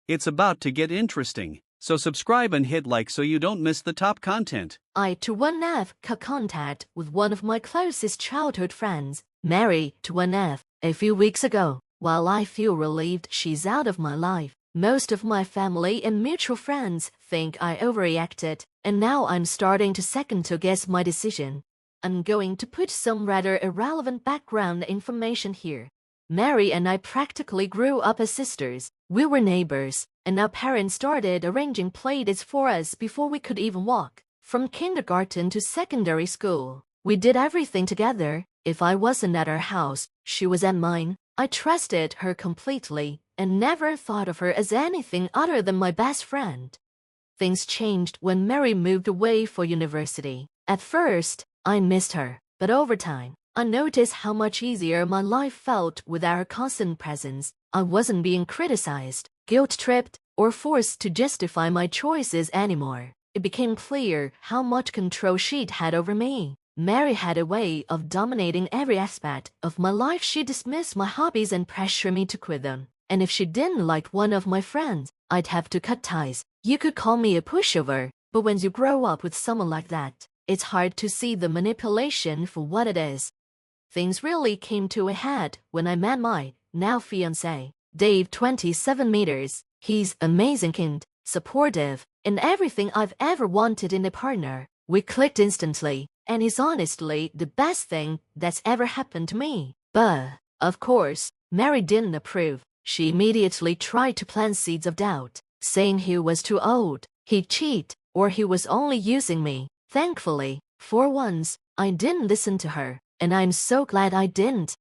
It's about to get interesting, so subscribe and hit like so you don't miss the top content. I to one F contact with one of my closest childhood friends, Mary to one F, a few weeks ago. While I feel relieved she's out of my life, most of my family and mutual friends think I overreacted, and now I'm starting to second-guess my decision. I'm going to put some rather irrelevant background information here. Mary and I practically grew up as sisters. We were neighbors, and our parents started arranging playdates for us before we could even walk. From kindergarten to secondary school, we did everything together. If I wasn't at her house, she was at mine. I trusted her completely and never thought of her as anything other than my best friend. Things changed when Mary moved away for university. At first, I missed her, but over time, I noticed how much easier my life felt without her constant presence. I wasn't being criticized, guilt-tripped, or forced to justify my choices anymore. It became clear how much control she'd had over me. Mary had a way of dominating every aspect of my life. She dismissed my hobbies and pressured me to quit them. And if she didn't like one of my friends, I'd have to cut ties. You could call me a pushover, but when you grow up with someone like that, it's hard to see the manipulation for what it is. Things really came to a head when I met my now fiancé, Dave, 27 meters. He's amazing, kind, supportive, and everything I've ever wanted in a partner. We clicked instantly, and he's honestly the best thing that's ever happened to me. But, of course, Mary didn't approve. She immediately tried to plant seeds of doubt, saying he was too old, he'd cheat, or he was only using me. Thankfully, for once, I didn't listen to her, and I'm so glad I didn't.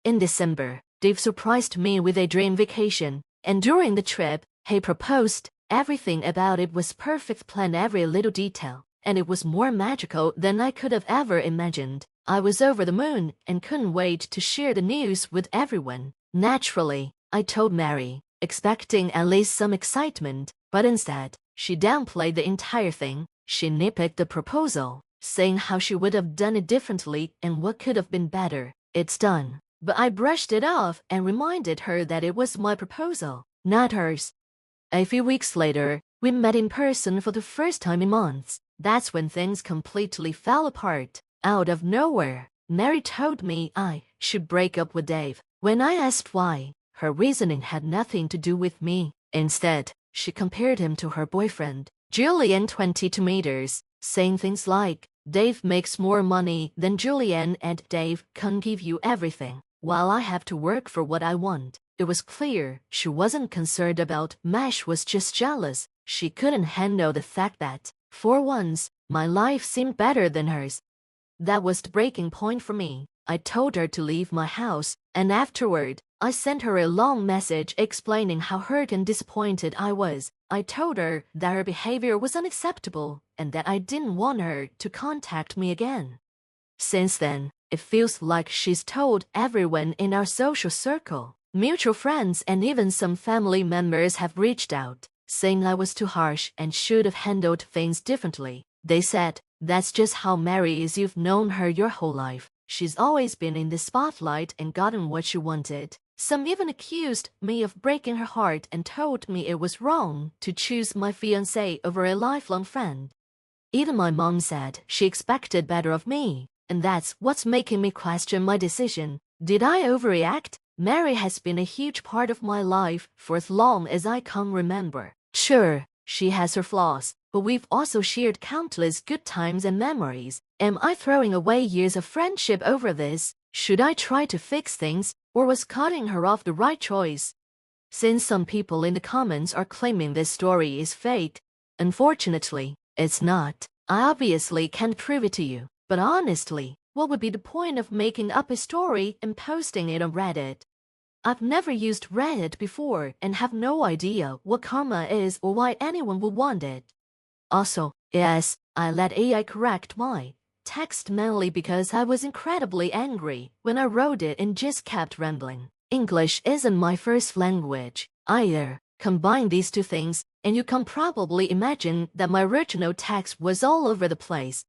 In December, Dave surprised me with a dream vacation, and during the trip, he proposed. Everything about it was perfect, planned every little detail, and it was more magical than I could have ever imagined. I was over the moon and couldn't wait to share the news with everyone. Naturally, I told Mary, expecting at least some excitement, but instead, she downplayed the entire thing. She nitpicked the proposal, saying how she would have done it differently and what could have been better. It's done. But I brushed it off and reminded her that it was my proposal, not hers. A few weeks later, we met in person for the first time in months. That's when things completely fell apart. Out of nowhere, Mary told me I should break up with Dave. When I asked why, her reasoning had nothing to do with me. Instead, she compared him to her boyfriend, Julian, 22 meters, saying things like, Dave makes more money than Julian and Dave can give you everything, while I have to work for what I want. It was clear she wasn't concerned about me, she was just jealous. She couldn't handle the fact that, for once, my life seemed better than hers. That was the breaking point for me. I told her to leave my house, and afterward, I sent her a long message explaining how hurt and disappointed I was. I told her that her behavior was unacceptable and that I didn't want her to contact me again. Since then, it feels like she's told everyone in our social circle. Mutual friends and even some family members have reached out, saying I was too harsh and should have handled things differently. They said, that's just how Mary is. You've known her your whole life. She's always been in the spotlight and gotten what she wanted. Some even accused me of breaking her heart and told me it was wrong to choose my fiancé over a lifelong friend. Even my mom said she expected better of me, and that's what's making me question my decision. Did I overreact? Mary has been a huge part of my life for as long as I can remember. Sure, she has her flaws, but we've also shared countless good times and memories. Am I throwing away years of friendship over this? Should I try to fix things, or was cutting her off the right choice? Since some people in the comments are claiming this story is fake, unfortunately, it's not. I obviously can't prove it to you, but honestly, what would be the point of making up a story and posting it on Reddit? I've never used Reddit before and have no idea what karma is or why anyone would want it. Also, yes, I let AI correct my text mainly because I was incredibly angry when I wrote it and just kept rambling. English isn't my first language either. Combine these two things, and you can probably imagine that my original text was all over the place.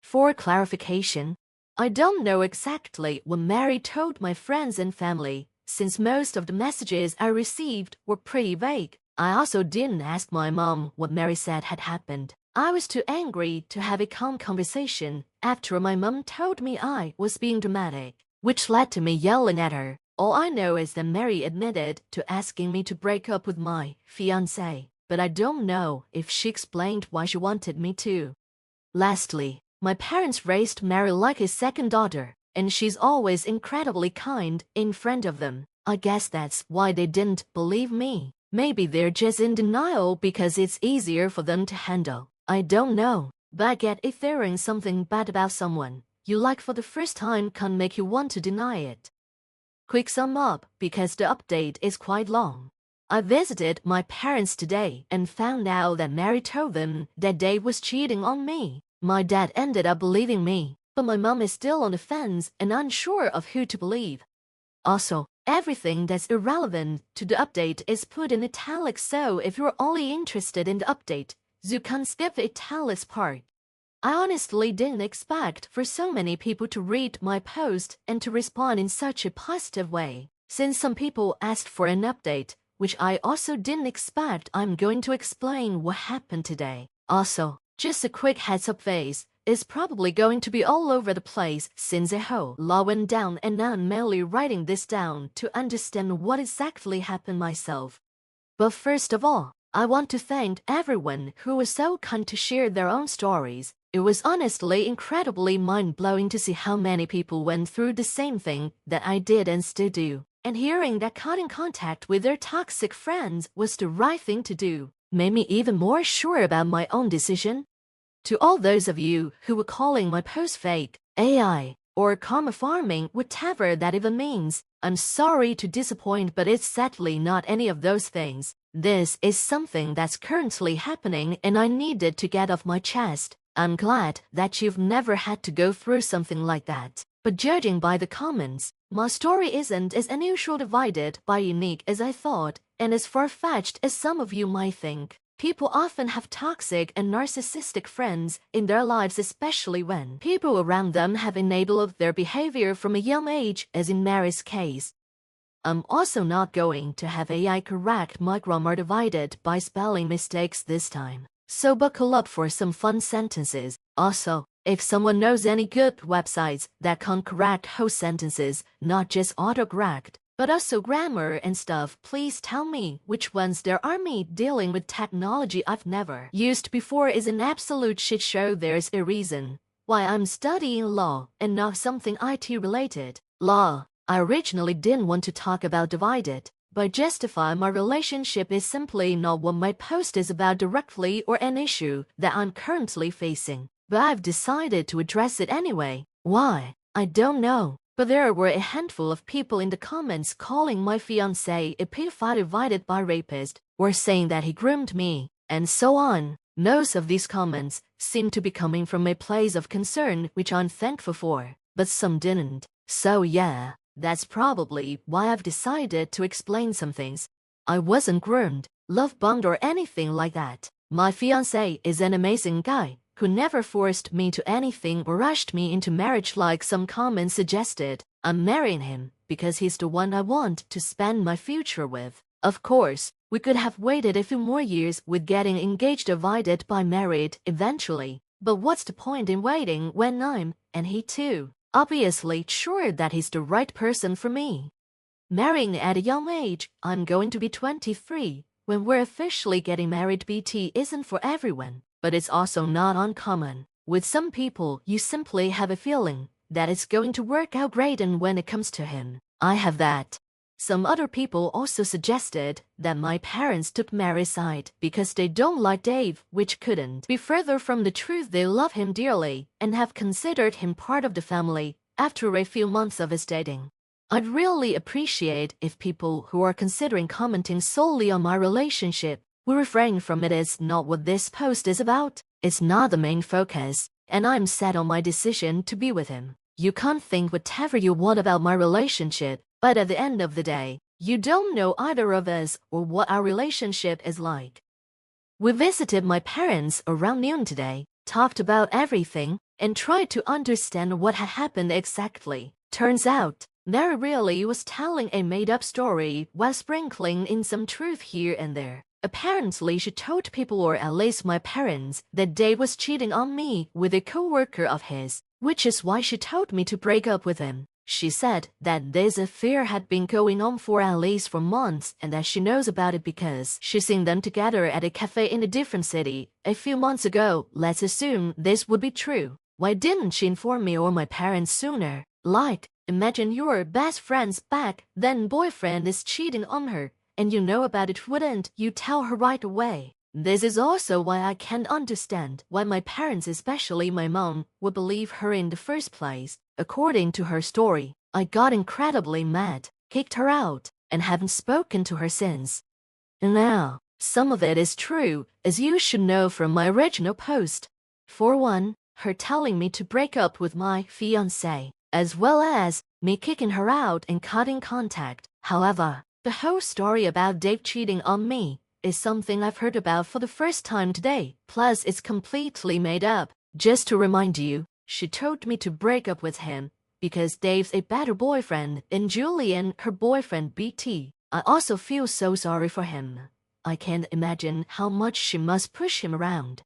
For clarification, I don't know exactly what Mary told my friends and family, since most of the messages I received were pretty vague. I also didn't ask my mom what Mary said had happened. I was too angry to have a calm conversation after my mom told me I was being dramatic, which led to me yelling at her. All I know is that Mary admitted to asking me to break up with my fiancé, but I don't know if she explained why she wanted me to. Lastly, my parents raised Mary like a second daughter, and she's always incredibly kind in front of them. I guess that's why they didn't believe me. Maybe they're just in denial because it's easier for them to handle. I don't know, but I get if hearing something bad about someone you like for the first time can make you want to deny it. Quick sum up, because the update is quite long. I visited my parents today and found out that Mary told them that Dave was cheating on me. My dad ended up believing me, but my mom is still on the fence and unsure of who to believe. Also, everything that's irrelevant to the update is put in italics, so if you're only interested in the update, you can skip the italics part. I honestly didn't expect for so many people to read my post and to respond in such a positive way. Since some people asked for an update, which I also didn't expect, I'm going to explain what happened today. Also, just a quick heads up, phase is probably going to be all over the place since a whole lot went down and I'm merely writing this down to understand what exactly happened myself. But first of all, I want to thank everyone who was so kind to share their own stories. It was honestly incredibly mind-blowing to see how many people went through the same thing that I did and still do. And hearing that cutting contact with their toxic friends was the right thing to do made me even more sure about my own decision. To all those of you who were calling my post fake, AI, or karma farming, whatever that even means, I'm sorry to disappoint, but it's sadly not any of those things. This is something that's currently happening and I needed to get off my chest. I'm glad that you've never had to go through something like that. But judging by the comments, my story isn't as unusual, divided by unique as I thought, and as far-fetched as some of you might think. People often have toxic and narcissistic friends in their lives, especially when people around them have enabled their behavior from a young age, as in Mary's case. I'm also not going to have AI correct my grammar divided by spelling mistakes this time, so buckle up for some fun sentences. Also, if someone knows any good websites that can correct whole sentences, not just autocorrect, but also grammar and stuff, please tell me which ones there are. Me dealing with technology I've never used before is an absolute shit show. There's a reason why I'm studying law and not something IT related. Law. I originally didn't want to talk about divided, but justify my relationship is simply not what my post is about directly, or an issue that I'm currently facing. But I've decided to address it anyway. Why? I don't know. But there were a handful of people in the comments calling my fiancé a pedophile divided by rapist, or saying that he groomed me, and so on. Most of these comments seem to be coming from a place of concern, which I'm thankful for, but some didn't. So yeah, that's probably why I've decided to explain some things. I wasn't groomed, love-bombed or anything like that. My fiancé is an amazing guy who never forced me to anything or rushed me into marriage like some comments suggested. I'm marrying him because he's the one I want to spend my future with. Of course, we could have waited a few more years with getting engaged, divided by married eventually. But what's the point in waiting when I'm, and he too, obviously sure that he's the right person for me? Marrying at a young age, I'm going to be 23 when we're officially getting married. BT isn't for everyone, but it's also not uncommon. With some people, you simply have a feeling that it's going to work out great, and when it comes to him, I have that. Some other people also suggested that my parents took Mary's side because they don't like Dave, which couldn't be further from the truth. They love him dearly and have considered him part of the family after a few months of his dating. I'd really appreciate if people who are considering commenting solely on my relationship will refrain from it. It's not what this post is about. It's not the main focus, and I'm set on my decision to be with him. You can't think whatever you want about my relationship, but at the end of the day, you don't know either of us or what our relationship is like. We visited my parents around noon today, talked about everything, and tried to understand what had happened exactly. Turns out, Mary really was telling a made-up story while sprinkling in some truth here and there. Apparently, she told people, or at least my parents, that Dave was cheating on me with a co-worker of his, which is why she told me to break up with him. She said that this affair had been going on for at least 4 months and that she knows about it because she's seen them together at a cafe in a different city a few months ago. Let's assume this would be true. Why didn't she inform me or my parents sooner? Like, imagine your best friend's back, then boyfriend is cheating on her, and you know about it. Wouldn't you tell her right away? This is also why I can't understand why my parents, especially my mom, would believe her in the first place. According to her story, I got incredibly mad, kicked her out, and haven't spoken to her since. Now, some of it is true, as you should know from my original post. For one, her telling me to break up with my fiancé, as well as me kicking her out and cutting contact. However, the whole story about Dave cheating on me is something I've heard about for the first time today. Plus, it's completely made up. Just to remind you, she told me to break up with him because Dave's a better boyfriend and Julian, her boyfriend, BT. I also feel so sorry for him. I can't imagine how much she must push him around.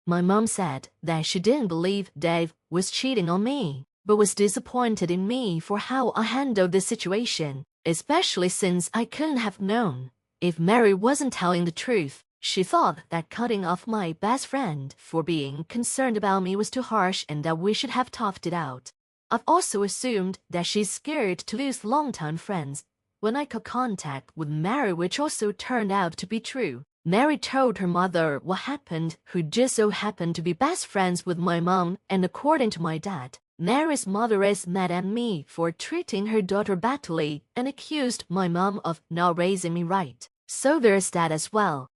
My mom said that she didn't believe Dave was cheating on me, but was disappointed in me for how I handled the situation, especially since I couldn't have known if Mary wasn't telling the truth. She thought that cutting off my best friend for being concerned about me was too harsh and that we should have talked it out. I've also assumed that she's scared to lose longtime friends. When I cut contact with Mary, which also turned out to be true, Mary told her mother what happened, who just so happened to be best friends with my mom, and according to my dad, Mary's mother is mad at me for treating her daughter badly and accused my mom of not raising me right. So there's that as well.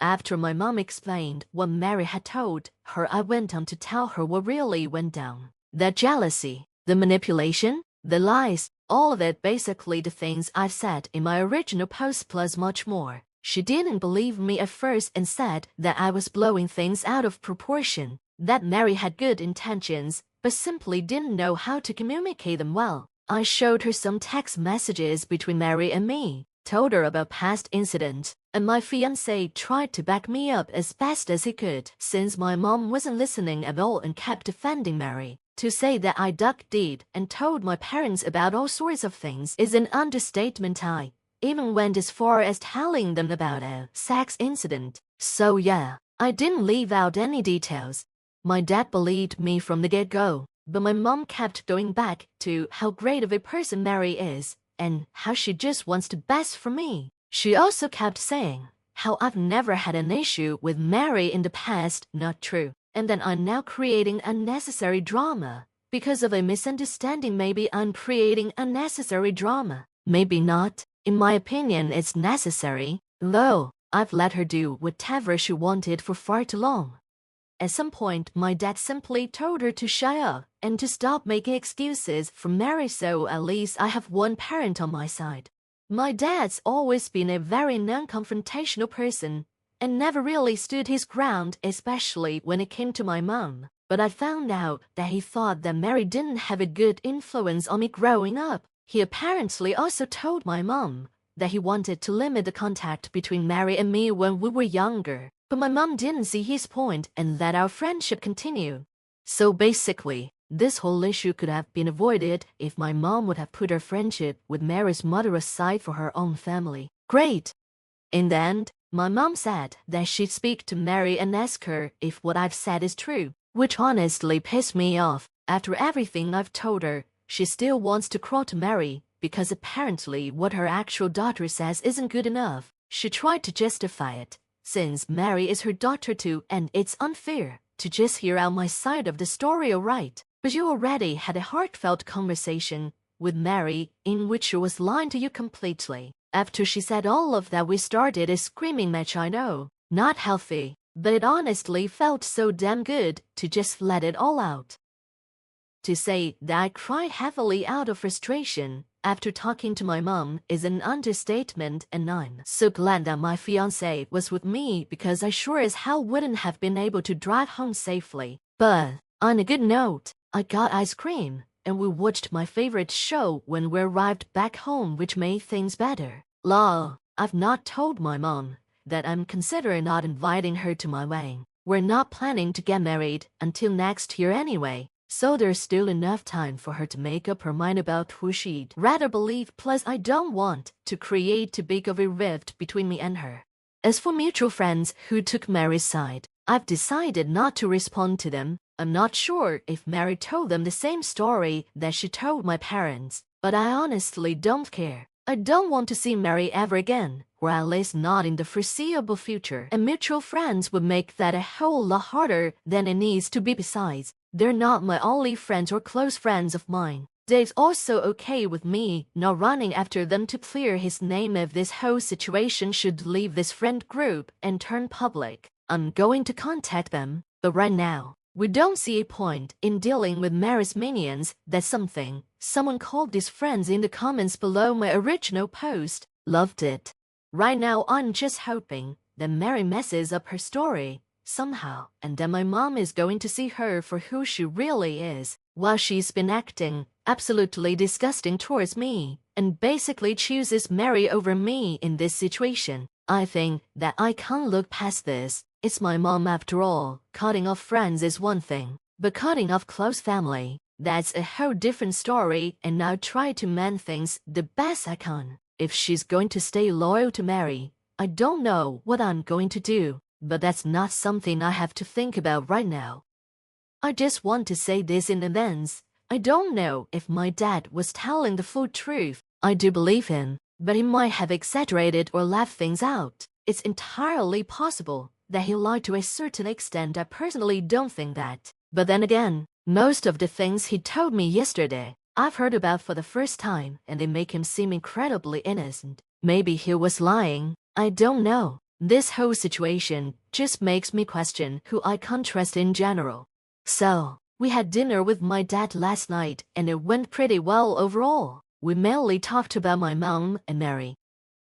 After my mom explained what Mary had told her, I went on to tell her what really went down. The jealousy, the manipulation, the lies, all of it, basically the things I've said in my original post plus much more. She didn't believe me at first and said that I was blowing things out of proportion, that Mary had good intentions, but simply didn't know how to communicate them well. I showed her some text messages between Mary and me, told her about past incidents, and my fiancé tried to back me up as best as he could, since my mom wasn't listening at all and kept defending Mary. To say that I dug deep and told my parents about all sorts of things is an understatement. I even went as far as telling them about a sex incident. So yeah, I didn't leave out any details. My dad believed me from the get-go, but my mom kept going back to how great of a person Mary is and how she just wants the best for me. She also kept saying how I've never had an issue with Mary in the past, not true, and that I'm now creating unnecessary drama because of a misunderstanding. Maybe I'm creating unnecessary drama. Maybe not. In my opinion, it's necessary, though I've let her do whatever she wanted for far too long. At some point, my dad simply told her to shut up and to stop making excuses for Mary, so at least I have one parent on my side. My dad's always been a very non-confrontational person and never really stood his ground, especially when it came to my mom. But I found out that he thought that Mary didn't have a good influence on me growing up. He apparently also told my mom that he wanted to limit the contact between Mary and me when we were younger. But my mom didn't see his point and let our friendship continue. So basically, this whole issue could have been avoided if my mom would have put her friendship with Mary's mother aside for her own family. Great! In the end, my mom said that she'd speak to Mary and ask her if what I've said is true, which honestly pissed me off. After everything I've told her, she still wants to crawl to Mary because apparently what her actual daughter says isn't good enough. She tried to justify it, since Mary is her daughter too, and it's unfair to just hear out my side of the story, alright? But you already had a heartfelt conversation with Mary in which she was lying to you completely. After she said all of that, we started a screaming match. I know, not healthy, but it honestly felt so damn good to just let it all out. To say that I cried heavily out of frustration after talking to my mom is an understatement, and I'm so glad that my fiancé was with me because I sure as hell wouldn't have been able to drive home safely. But on a good note, I got ice cream and we watched my favorite show when we arrived back home, which made things better. Lol, I've not told my mom that I'm considering not inviting her to my wedding. We're not planning to get married until next year anyway, so there's still enough time for her to make up her mind about who she'd rather believe. Plus, I don't want to create too big of a rift between me and her. As for mutual friends who took Mary's side, I've decided not to respond to them. I'm not sure if Mary told them the same story that she told my parents, but I honestly don't care. I don't want to see Mary ever again, or at least not in the foreseeable future, and mutual friends would make that a whole lot harder than it needs to be. Besides, they're not my only friends or close friends of mine. Dave's also okay with me not running after them to clear his name if this whole situation should leave this friend group and turn public. I'm going to contact them, but right now, we don't see a point in dealing with Mary's minions. That's something someone called these friends in the comments below my original post. Loved it. Right now I'm just hoping that Mary messes up her story somehow, and that my mom is going to see her for who she really is, while she's been acting absolutely disgusting towards me, and basically chooses Mary over me in this situation. I think that I can't look past this. It's my mom after all. Cutting off friends is one thing, but cutting off close family, that's a whole different story, and I'll try to mend things the best I can. If she's going to stay loyal to Mary, I don't know what I'm going to do, but that's not something I have to think about right now. I just want to say this in advance. I don't know if my dad was telling the full truth. I do believe him, but he might have exaggerated or left things out. It's entirely possible that he lied to a certain extent. I personally don't think that. But then again, most of the things he told me yesterday, I've heard about for the first time, and they make him seem incredibly innocent. Maybe he was lying. I don't know. This whole situation just makes me question who I can trust in general. So, we had dinner with my dad last night, and it went pretty well overall. We mainly talked about my mom and Mary.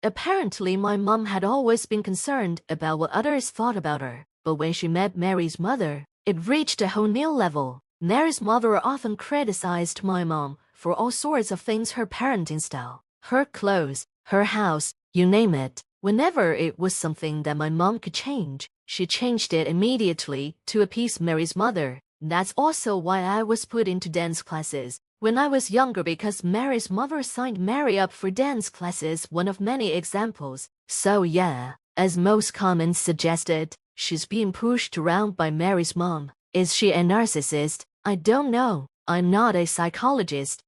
Apparently, my mom had always been concerned about what others thought about her, but when she met Mary's mother, it reached a whole new level. Mary's mother often criticized my mom for all sorts of things: her parenting style, her clothes, her house, you name it. Whenever it was something that my mom could change, she changed it immediately to appease Mary's mother. That's also why I was put into dance classes when I was younger, because Mary's mother signed Mary up for dance classes, one of many examples. So yeah, as most comments suggested, she's being pushed around by Mary's mom. Is she a narcissist? I don't know. I'm not a psychologist.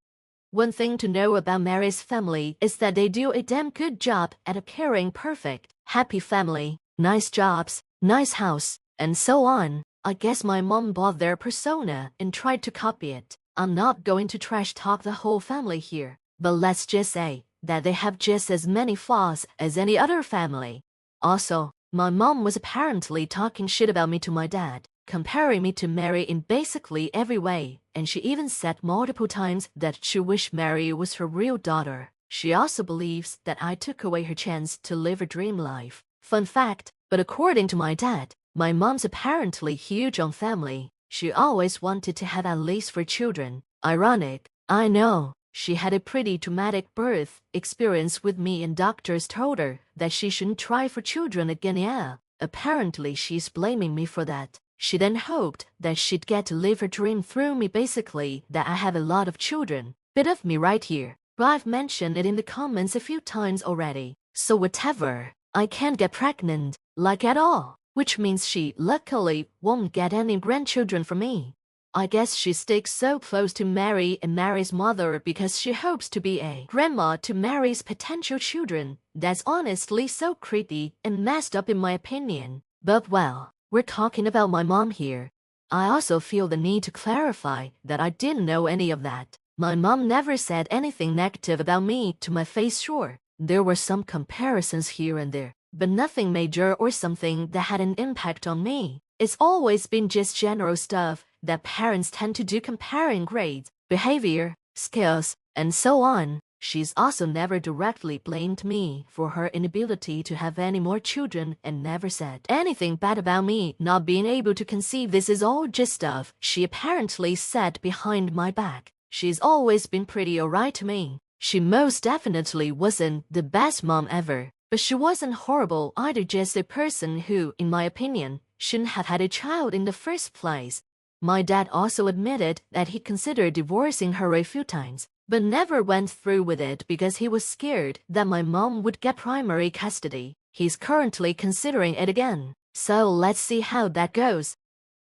One thing to know about Mary's family is that they do a damn good job at appearing perfect, happy family, nice jobs, nice house, and so on. I guess my mom bought their persona and tried to copy it. I'm not going to trash talk the whole family here, but let's just say that they have just as many flaws as any other family. Also, my mom was apparently talking shit about me to my dad, comparing me to Mary in basically every way, and she even said multiple times that she wished Mary was her real daughter. She also believes that I took away her chance to live a dream life. Fun fact, but according to my dad, my mom's apparently huge on family. She always wanted to have at least 4 children. Ironic, I know. She had a pretty traumatic birth experience with me, and doctors told her that she shouldn't try for children again. Yeah, apparently she's blaming me for that. She then hoped that she'd get to live her dream through me, basically that I have a lot of children. Bit of me right here, but I've mentioned it in the comments a few times already. So whatever, I can't get pregnant, like at all, which means she luckily won't get any grandchildren from me. I guess she sticks so close to Mary and Mary's mother because she hopes to be a grandma to Mary's potential children. That's honestly so creepy and messed up in my opinion. But well, we're talking about my mom here. I also feel the need to clarify that I didn't know any of that. My mom never said anything negative about me to my face. Sure, there were some comparisons here and there, but nothing major or something that had an impact on me. It's always been just general stuff that parents tend to do, comparing grades, behavior, skills, and so on. She's also never directly blamed me for her inability to have any more children, and never said anything bad about me not being able to conceive. This is all just stuff she apparently said behind my back. She's always been pretty alright to me. She most definitely wasn't the best mom ever, But she wasn't horrible either, just a person who, in my opinion, shouldn't have had a child in the first place. My dad also admitted that he considered divorcing her a few times, but never went through with it because he was scared that my mom would get primary custody. He's currently considering it again, so let's see how that goes.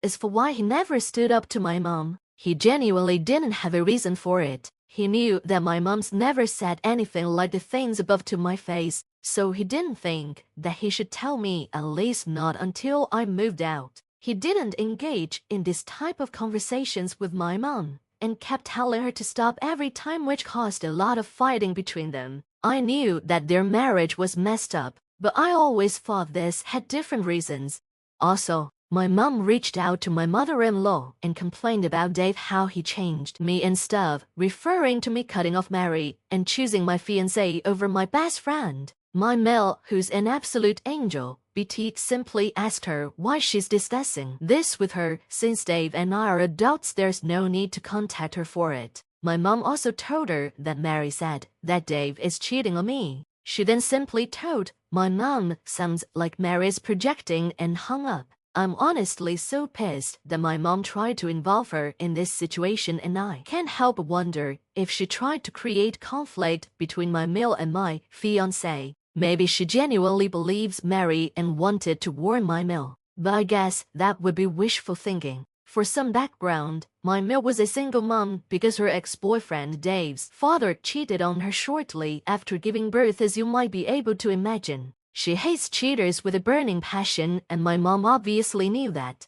As for why he never stood up to my mom, he genuinely didn't have a reason for it. He knew that my mom's never said anything like the things above to my face, so he didn't think that he should tell me, at least not until I moved out. He didn't engage in this type of conversations with my mom, and kept telling her to stop every time, which caused a lot of fighting between them. I knew that their marriage was messed up, but I always thought this had different reasons. Also, my mom reached out to my mother-in-law and complained about Dave, how he changed me and stuff, referring to me cutting off Mary and choosing my fiancé over my best friend. My Mel, who's an absolute angel, BT, simply asked her why she's discussing this with her. Since Dave and I are adults, there's no need to contact her for it. My mom also told her that Mary said that Dave is cheating on me. She then simply told my mom sounds like Mary is projecting and hung up. I'm honestly so pissed that my mom tried to involve her in this situation, and I can't help but wonder if she tried to create conflict between my Mel and my fiancé. Maybe she genuinely believes Mary and wanted to warn my Mel, but I guess that would be wishful thinking. For some background, my Mel was a single mom because her ex-boyfriend Dave's father cheated on her shortly after giving birth, as you might be able to imagine. She hates cheaters with a burning passion, and my mom obviously knew that.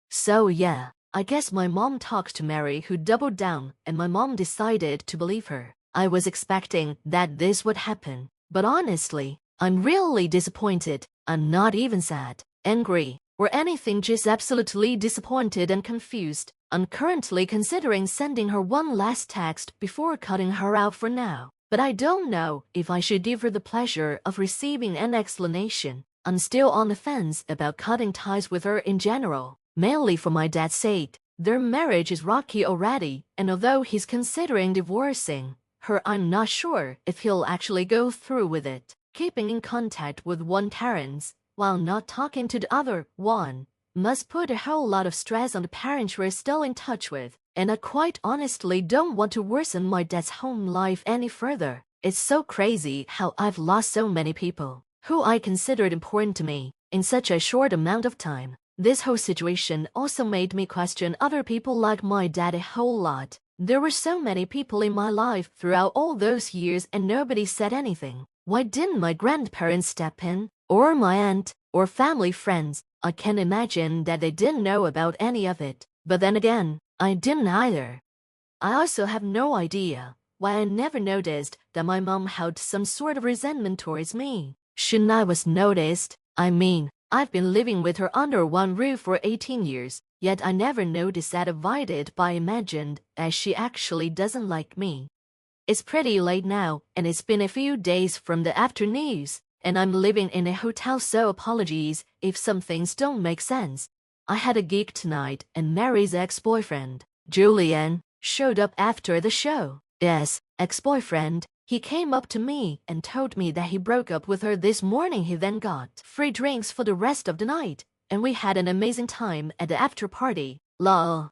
So yeah, I guess my mom talked to Mary, who doubled down, and my mom decided to believe her. I was expecting that this would happen, but honestly, I'm really disappointed. I'm not even sad, angry, or anything, just absolutely disappointed and confused. I'm currently considering sending her one last text before cutting her out for now. But I don't know if I should give her the pleasure of receiving an explanation. I'm still on the fence about cutting ties with her in general, mainly for my dad's sake. Their marriage is rocky already, and although he's considering divorcing her, I'm not sure if he'll actually go through with it. Keeping in contact with one parent while not talking to the other one must put a whole lot of stress on the parents we're still in touch with. And I quite honestly don't want to worsen my dad's home life any further. It's so crazy how I've lost so many people who I considered important to me in such a short amount of time. This whole situation also made me question other people like my dad a whole lot. There were so many people in my life throughout all those years, and nobody said anything. Why didn't my grandparents step in? Or my aunt? Or family friends? I can't imagine that they didn't know about any of it. But then again, I didn't either. I also have no idea why I never noticed that my mom held some sort of resentment towards me. Shouldn't I was noticed? I mean, I've been living with her under one roof for 18 years, yet I never noticed that avoided by imagined as she actually doesn't like me. It's pretty late now, and it's been a few days from the afternoons, and I'm living in a hotel, so apologies if some things don't make sense. I had a gig tonight, and Mary's ex-boyfriend, Julian, showed up after the show. Yes, ex-boyfriend. He came up to me and told me that he broke up with her this morning. He then got free drinks for the rest of the night, and we had an amazing time at the after party. Lol.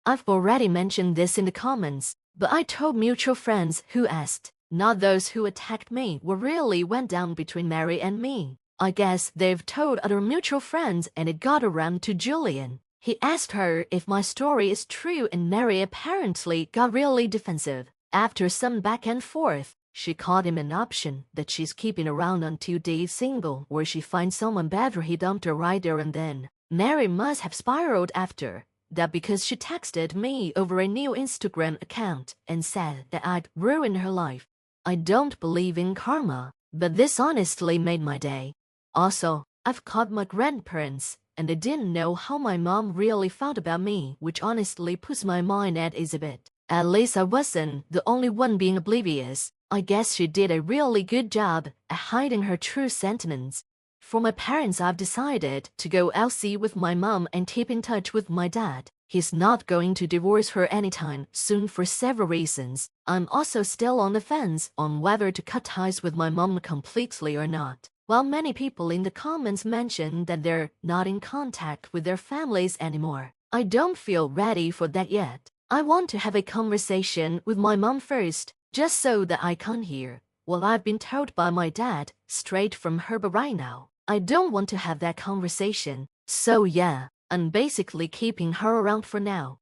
I've already mentioned this in the comments, but I told mutual friends who asked, not those who attacked me, what really went down between Mary and me. I guess they've told other mutual friends, and it got around to Julian. He asked her if my story is true, and Mary apparently got really defensive. After some back and forth, she called him an option that she's keeping around until Dave's single or she finds someone better. He dumped her right there and then. Mary must have spiraled after that because she texted me over a new Instagram account and said that I'd ruined her life. I don't believe in karma, but this honestly made my day. Also, I've called my grandparents, and they didn't know how my mom really felt about me, which honestly puts my mind at ease a bit. At least I wasn't the only one being oblivious. I guess she did a really good job at hiding her true sentiments. For my parents, I've decided to go LC with my mom and keep in touch with my dad. He's not going to divorce her anytime soon for several reasons. I'm also still on the fence on whether to cut ties with my mom completely or not. While many people in the comments mention that they're not in contact with their families anymore, I don't feel ready for that yet. I want to have a conversation with my mom first, just so that I can hear what I've been told by my dad straight from her, but right now, I don't want to have that conversation. So yeah, I'm basically keeping her around for now.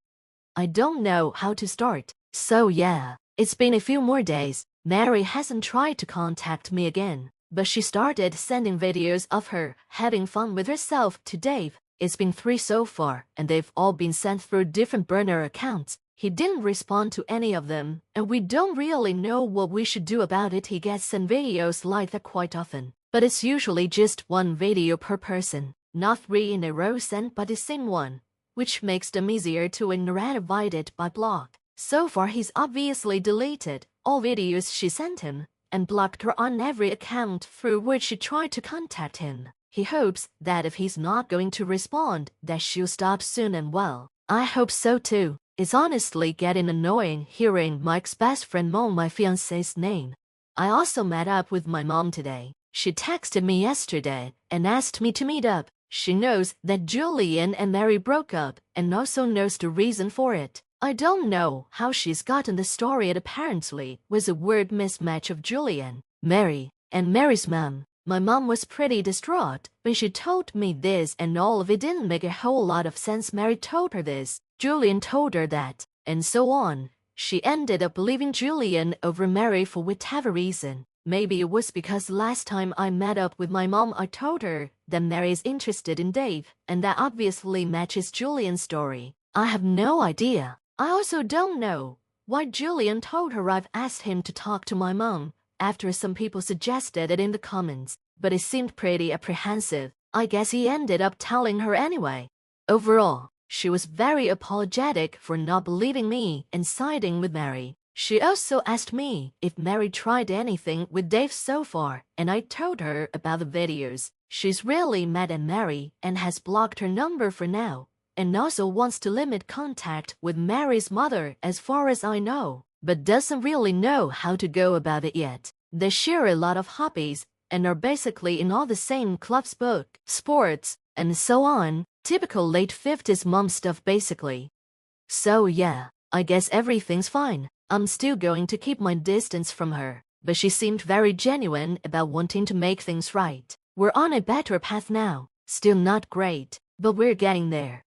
I don't know how to start. So yeah, it's been a few more days. Mary hasn't tried to contact me again, but she started sending videos of her having fun with herself to Dave. It's been 3 so far, and they've all been sent through different burner accounts. He didn't respond to any of them, and we don't really know what we should do about it. He gets sent videos like that quite often, but it's usually just 1 video per person, not 3 in a row sent by the same one, which makes them easier to ignore and avoided by block. So far he's obviously deleted all videos she sent him, and blocked her on every account through which she tried to contact him. He hopes that if he's not going to respond, that she'll stop soon, and well, I hope so too. It's honestly getting annoying hearing Mike's best friend moan my fiancé's name. I also met up with my mom today. She texted me yesterday and asked me to meet up. She knows that Julian and Mary broke up and also knows the reason for it. I don't know how she's gotten the story. It apparently was a word mismatch of Julian, Mary, and Mary's mom. My mom was pretty distraught when she told me this, and all of it didn't make a whole lot of sense. Mary told her this, Julian told her that, and so on. She ended up leaving Julian over Mary for whatever reason. Maybe it was because last time I met up with my mom I told her that Mary is interested in Dave, and that obviously matches Julian's story. I have no idea. I also don't know why Julian told her. I've asked him to talk to my mom after some people suggested it in the comments, but it seemed pretty apprehensive. I guess he ended up telling her anyway. Overall, she was very apologetic for not believing me and siding with Mary. She also asked me if Mary tried anything with Dave so far, and I told her about the videos. She's really mad at Mary and has blocked her number for now, and also wants to limit contact with Mary's mother as far as I know, but doesn't really know how to go about it yet. They share a lot of hobbies and are basically in all the same clubs, book, sports, and so on. Typical late 50s mom stuff basically. So yeah, I guess everything's fine. I'm still going to keep my distance from her, but she seemed very genuine about wanting to make things right. We're on a better path now. Still not great, but we're getting there.